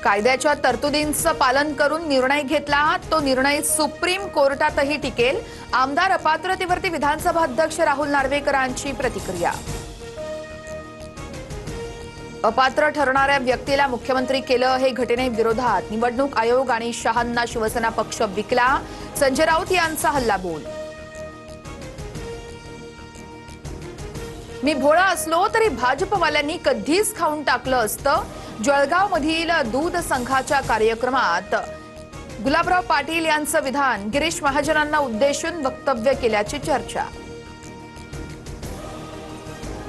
कायद्याच्या तरतुदींचं पालन करून निर्णय घेतला, तो निर्णय सुप्रीम कोर्टातही टिकेल. आमदार अपात्रतेवरती विधानसभा अध्यक्ष राहुल नार्वेकरांची प्रतिक्रिया. अपात्र ठरणाऱ्या व्यक्तीला मुख्यमंत्री केलं, हे घटनेविरोधात निवडणूक आयोग आणि शहांना शिवसेना पक्ष विकला. संजय राऊत यांचा हल्लाबोल. मी भोळा असलो तरी भाजपवाल्यांनी कधीच खाऊन टाकलं असतं. जळगावमधील दूध संघाच्या कार्यक्रमात गुलाबराव पाटील यांचं विधान. गिरीश महाजनांना उद्देशून वक्तव्य केल्याची चर्चा.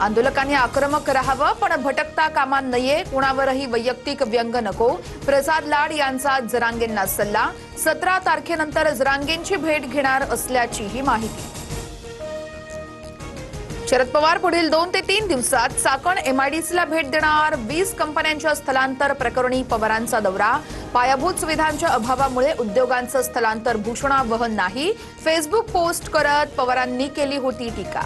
आंदोलकांनी आक्रमक राहावं, पण भटकता कामा नये. कुणावरही वैयक्तिक व्यंग नको. प्रसाद लाड यांचा जरांगेंना सल्ला. 17 तारखेनंतर जरांगेंची भेट घेणार असल्याचीही माहिती. शरद पवार पुढील 2 ते 3 दिवसात चाकण एमआयडीसीला भेट देणार. 20 कंपन्यांच्या स्थलांतर प्रकरणी पवारांचा दौरा. पायाभूत सुविधांच्या अभावामुळे उद्योगांचं स्थलांतर भूषणावह नाही. फेसबुक पोस्ट करत पवारांनी केली होती टीका.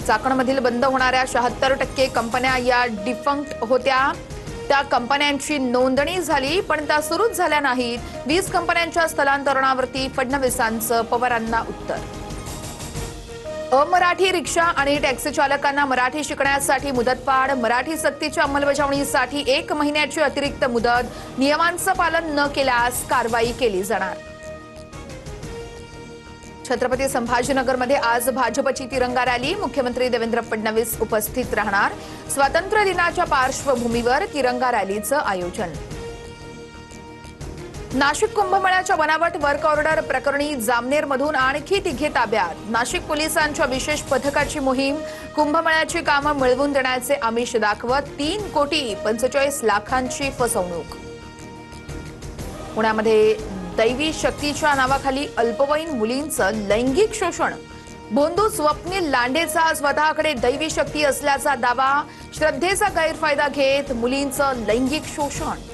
चाकणमधील बंद होणाऱ्या 76% कंपन्या या डिफंक्ट होत्या. त्या कंपन्यांची नोंदणी झाली, पण त्या सुरूच झाल्या नाहीत. 20 कंपन्यांच्या स्थलांतरणावरती फडणवीसांचं पवारांना उत्तर. अमराठी रिक्षा आणि टॅक्सी चालकांना मराठी शिकण्यासाठी मुदतवाढ. मराठी सक्तीच्या अंमलबजावणीसाठी 1 महिन्याची अतिरिक्त मुदत. नियमांचं पालन न केल्यास कारवाई केली जाणार. छत्रपती संभाजीनगरमध्ये आज भाजपची तिरंगा रॅली. मुख्यमंत्री देवेंद्र फडणवीस उपस्थित राहणार. स्वातंत्र्य दिनाच्या पार्श्वभूमीवर तिरंगा रॅलीचं आयोजन. नाशिक कुंभमेळ्याच्या बनावट वर्क ऑर्डर प्रकरणी जामनेरमधून आणखी 3 ताब्यात. नाशिक पोलिसांच्या विशेष पथकाची मोहीम. कुंभमेळ्याची कामं मिळवून देण्याचे आमिष दाखवत 3,45,00,000 फसवणूक. पुण्यामध्ये दैवी शक्तीच्या नावाखाली अल्पवयीन मुलींचं लैंगिक शोषण. भोंदू स्वप्नील लांडेचा स्वतःकडे दैवी शक्ती असल्याचा दावा. श्रद्धेचा गैरफायदा घेत मुलींचं लैंगिक शोषण.